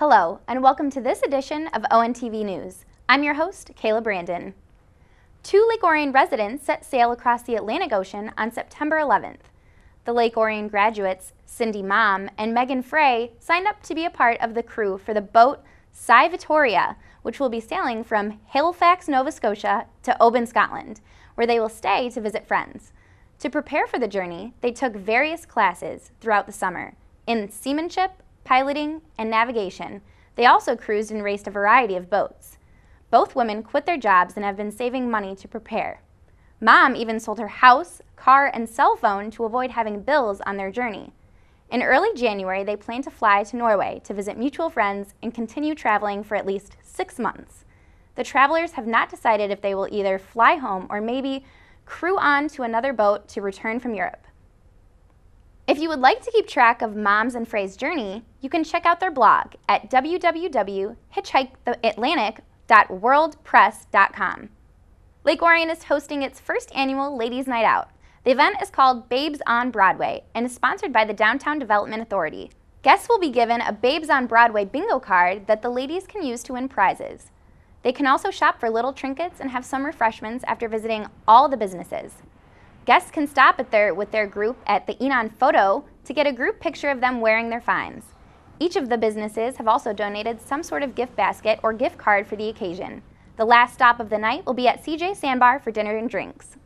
Hello, and welcome to this edition of ONTV News. I'm your host, Kayla Brandon. 2 Lake Orion residents set sail across the Atlantic Ocean on September 11th. The Lake Orion graduates, Cindy Mom and Megan Frey, signed up to be a part of the crew for the boat Cy Victoria, which will be sailing from Halifax, Nova Scotia to Oban, Scotland, where they will stay to visit friends. To prepare for the journey, they took various classes throughout the summer in seamanship, piloting, and navigation. They also cruised and raced a variety of boats. Both women quit their jobs and have been saving money to prepare. Mom even sold her house, car, and cell phone to avoid having bills on their journey. In early January, they plan to fly to Norway to visit mutual friends and continue traveling for at least 6 months. The travelers have not decided if they will either fly home or maybe crew on to another boat to return from Europe. If you would like to keep track of Mom's and Frey's journey, you can check out their blog at www.hitchhikeatlantic.wordpress.com. Lake Orion is hosting its first annual Ladies' Night Out. The event is called Babes on Broadway and is sponsored by the Downtown Development Authority. Guests will be given a Babes on Broadway bingo card that the ladies can use to win prizes. They can also shop for little trinkets and have some refreshments after visiting all the businesses. Guests can stop with their group at the Enon Photo to get a group picture of them wearing their finds. Each of the businesses have also donated some sort of gift basket or gift card for the occasion. The last stop of the night will be at CJ Sandbar for dinner and drinks.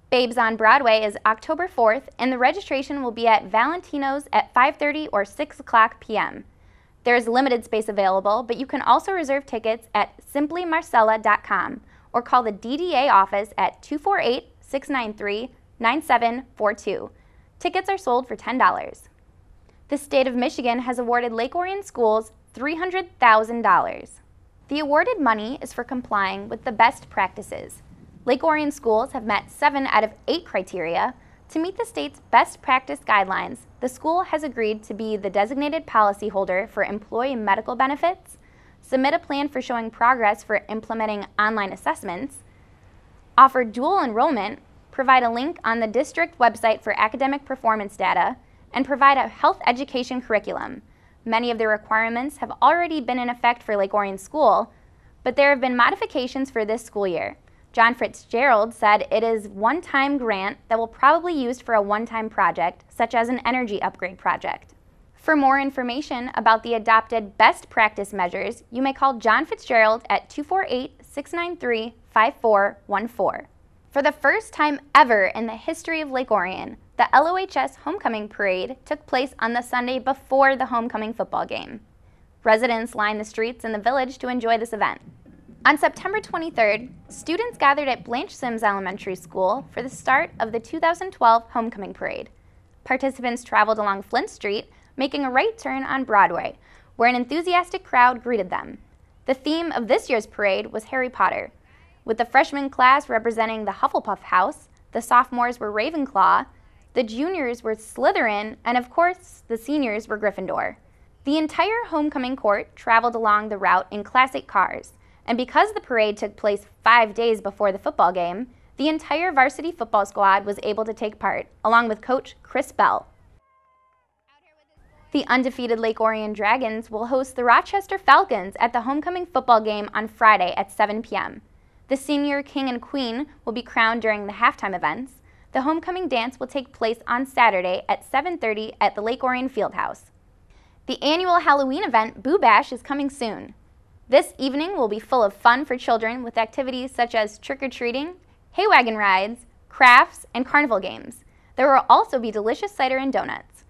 Babes on Broadway is October 4th, and the registration will be at Valentino's at 5:30 or 6 o'clock p.m. There is limited space available, but you can also reserve tickets at simplymarcella.com or call the DDA office at 248-693-9742. Tickets are sold for $10. The state of Michigan has awarded Lake Orion schools $300,000. The awarded money is for complying with the best practices. Lake Orion schools have met 7 out of 8 criteria. To meet the state's best practice guidelines, the school has agreed to be the designated policyholder for employee medical benefits, submit a plan for showing progress for implementing online assessments, offer dual enrollment, provide a link on the district website for academic performance data, and provide a health education curriculum. Many of the requirements have already been in effect for Lake Orion School, but there have been modifications for this school year. John Fitzgerald said it is a one-time grant that will probably be used for a one-time project, such as an energy upgrade project. For more information about the adopted best practice measures, you may call John Fitzgerald at 248-693-5414. For the first time ever in the history of Lake Orion, the LOHS Homecoming Parade took place on the Sunday before the homecoming football game. Residents lined the streets in the village to enjoy this event. On September 23rd, students gathered at Blanche Sims Elementary School for the start of the 2012 Homecoming Parade. Participants traveled along Flint Street, making a right turn on Broadway, where an enthusiastic crowd greeted them. The theme of this year's parade was Harry Potter, with the freshman class representing the Hufflepuff House, the sophomores were Ravenclaw, the juniors were Slytherin, and of course, the seniors were Gryffindor. The entire homecoming court traveled along the route in classic cars, and because the parade took place 5 days before the football game, the entire varsity football squad was able to take part, along with coach Chris Bell. The undefeated Lake Orion Dragons will host the Rochester Falcons at the homecoming football game on Friday at 7 p.m. The senior king and queen will be crowned during the halftime events. The homecoming dance will take place on Saturday at 7:30 at the Lake Orion Fieldhouse. The annual Halloween event, Boo Bash, is coming soon. This evening will be full of fun for children with activities such as trick-or-treating, hay wagon rides, crafts, and carnival games. There will also be delicious cider and donuts.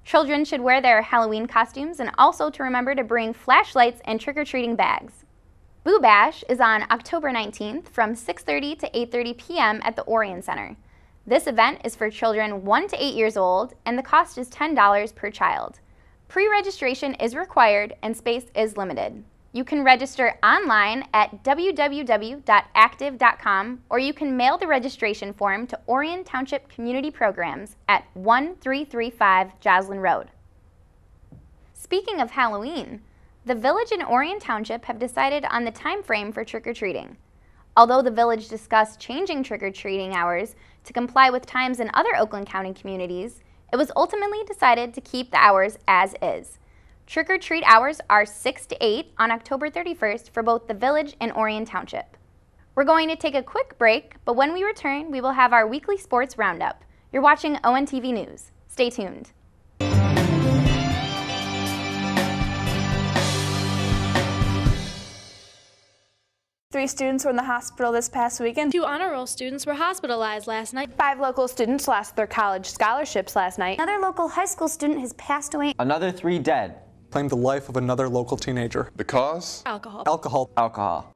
Children should wear their Halloween costumes and also to remember to bring flashlights and trick-or-treating bags. Boo Bash is on October 19th from 6:30 to 8:30 p.m. at the Orion Center. This event is for children 1 to 8 years old, and the cost is $10 per child. Pre-registration is required and space is limited. You can register online at www.active.com, or you can mail the registration form to Orion Township Community Programs at 1335 Joslyn Road. Speaking of Halloween, the village and Orion Township have decided on the time frame for trick-or-treating. Although the village discussed changing trick-or-treating hours to comply with times in other Oakland County communities, it was ultimately decided to keep the hours as is. Trick-or-treat hours are 6 to 8 on October 31st for both the Village and Orion Township. We're going to take a quick break, but when we return, we will have our weekly sports roundup. You're watching ONTV News. Stay tuned. 3 students were in the hospital this past weekend. 2 honor roll students were hospitalized last night. 5 local students lost their college scholarships last night. Another local high school student has passed away. Another 3 dead. Claimed the life of another local teenager. The cause? Alcohol. Alcohol.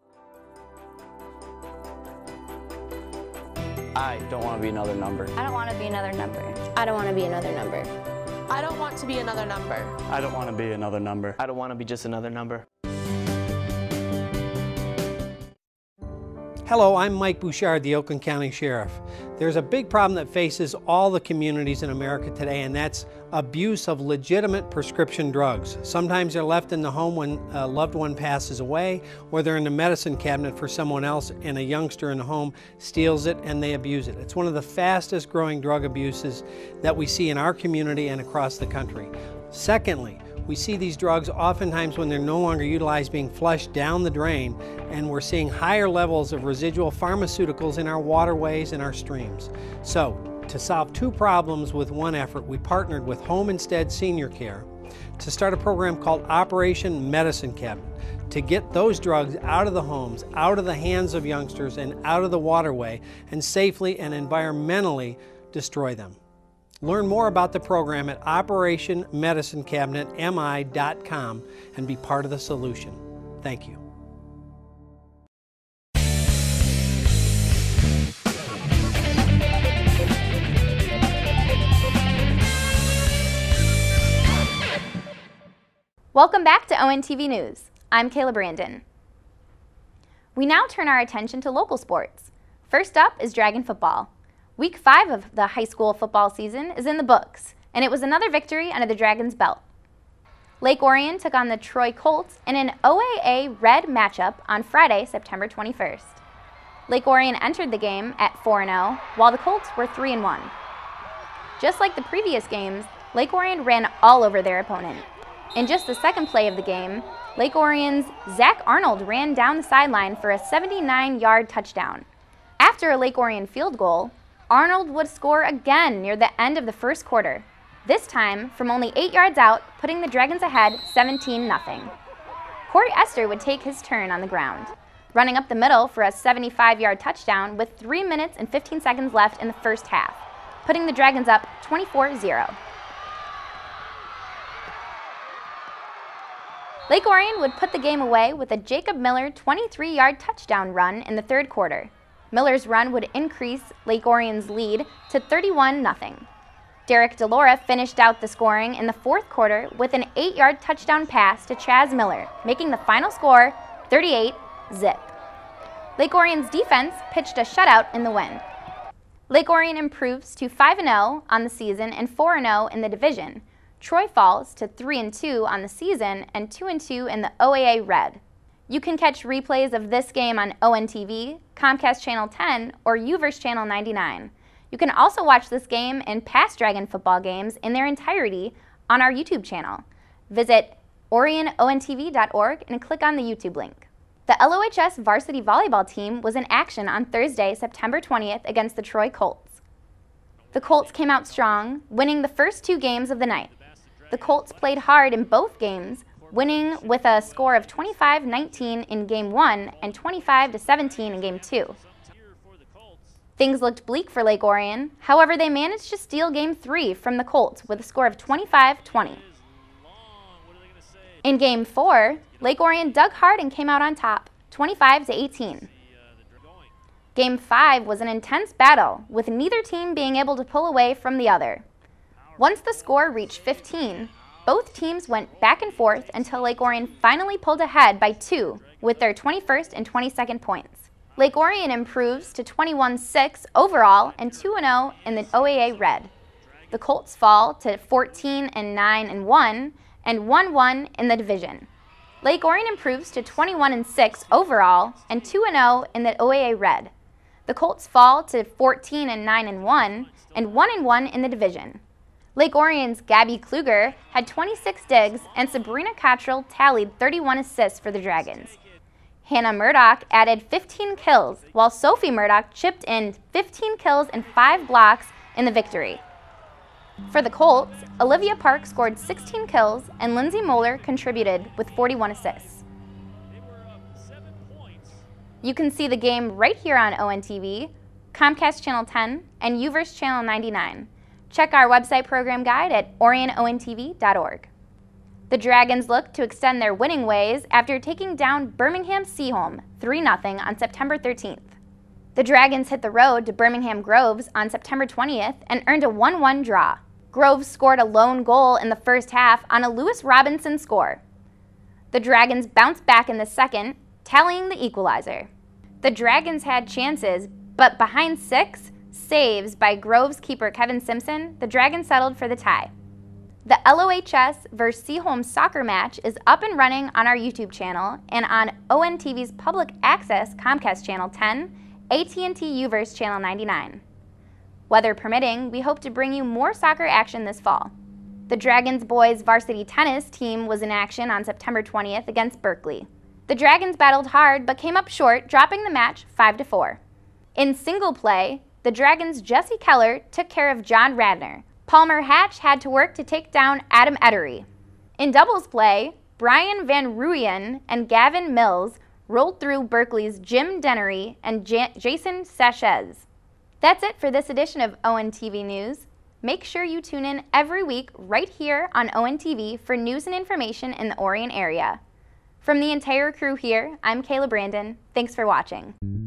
I don't want to be another number. I don't want to be another number. I don't want to be another number. I don't want to be another number. I don't want to be another number. I don't want to be just another number. Hello, I'm Mike Bouchard, the Oakland County Sheriff. There's a big problem that faces all the communities in America today, and that's abuse of legitimate prescription drugs. Sometimes they're left in the home when a loved one passes away, or they're in the medicine cabinet for someone else and a youngster in the home steals it and they abuse it. It's one of the fastest growing drug abuses that we see in our community and across the country. Secondly, we see these drugs oftentimes when they're no longer utilized being flushed down the drain, and we're seeing higher levels of residual pharmaceuticals in our waterways and our streams. So, to solve 2 problems with one effort, we partnered with Home Instead Senior Care to start a program called Operation Medicine Cabinet to get those drugs out of the homes, out of the hands of youngsters, and out of the waterway, and safely and environmentally destroy them. Learn more about the program at OperationMedicineCabinetMI.com and be part of the solution. Thank you. Welcome back to ONTV News. I'm Kayla Brandon. We now turn our attention to local sports. First up is Dragon football. Week 5 of the high school football season is in the books, and it was another victory under the Dragons' belt. Lake Orion took on the Troy Colts in an OAA Red matchup on Friday, September 21st. Lake Orion entered the game at 4-0, while the Colts were 3-1. Just like the previous games, Lake Orion ran all over their opponent. In just the second play of the game, Lake Orion's Zach Arnold ran down the sideline for a 79-yard touchdown. After a Lake Orion field goal, Arnold would score again near the end of the first quarter, this time from only 8 yards out, putting the Dragons ahead 17-0. Corey Esther would take his turn on the ground, running up the middle for a 75-yard touchdown with 3 minutes and 15 seconds left in the first half, putting the Dragons up 24-0. Lake Orion would put the game away with a Jacob Miller 23-yard touchdown run in the third quarter. Miller's run would increase Lake Orion's lead to 31-0. Derek DeLora finished out the scoring in the fourth quarter with an 8-yard touchdown pass to Chaz Miller, making the final score 38-0. Lake Orion's defense pitched a shutout in the win. Lake Orion improves to 5-0 on the season and 4-0 in the division. Troy falls to 3-2 on the season and 2-2 in the OAA Red. You can catch replays of this game on ONTV, Comcast Channel 10, or UVerse Channel 99. You can also watch this game and past Dragon football games in their entirety on our YouTube channel. Visit orionontv.org and click on the YouTube link. The LOHS varsity volleyball team was in action on Thursday, September 20th against the Troy Colts. The Colts came out strong, winning the first 2 games of the night. The Colts played hard in both games, winning with a score of 25-19 in Game 1 and 25-17 in Game 2. Things looked bleak for Lake Orion, however they managed to steal Game 3 from the Colts with a score of 25-20. In Game 4, Lake Orion dug hard and came out on top, 25-18. Game 5 was an intense battle, with neither team being able to pull away from the other. Once the score reached 15, both teams went back and forth until Lake Orion finally pulled ahead by 2 with their 21st and 22nd points. Lake Orion improves to 21-6 overall and 2-0 in the OAA Red. The Colts fall to 14-9-1 and 1-1 in the division. Lake Orion improves to 21-6 overall and 2-0 in the OAA Red. The Colts fall to 14-9-1 and 1-1 in the division. Lake Orion's Gabby Kluger had 26 digs, and Sabrina Cottrell tallied 31 assists for the Dragons. Hannah Murdoch added 15 kills, while Sophie Murdoch chipped in 15 kills and 5 blocks in the victory. For the Colts, Olivia Park scored 16 kills, and Lindsay Moeller contributed with 41 assists. You can see the game right here on ONTV, Comcast Channel 10, and UVerse Channel 99. Check our website program guide at orionontv.org. The Dragons look to extend their winning ways after taking down Birmingham Seaholm 3-0 on September 13th. The Dragons hit the road to Birmingham Groves on September 20th and earned a 1-1 draw. Groves scored a lone goal in the first half on a Lewis Robinson score. The Dragons bounced back in the second, tallying the equalizer. The Dragons had chances, but behind 6 saves by Groves keeper Kevin Simpson, the Dragons settled for the tie. The LOHS vs. Seaholm soccer match is up and running on our YouTube channel and on ONTV's public access Comcast Channel 10, AT&T UVerse Channel 99. Weather permitting, we hope to bring you more soccer action this fall. The Dragons boys varsity tennis team was in action on September 20th against Berkeley. The Dragons battled hard but came up short, dropping the match 5-4. In single play, the Dragons' Jesse Keller took care of John Radner. Palmer Hatch had to work to take down Adam Ettery. In doubles play, Brian Van Ruyen and Gavin Mills rolled through Berkeley's Jim Dennery and Jason Sachez. That's it for this edition of ONTV News. Make sure you tune in every week right here on ONTV for news and information in the Orion area. From the entire crew here, I'm Kayla Brandon. Thanks for watching.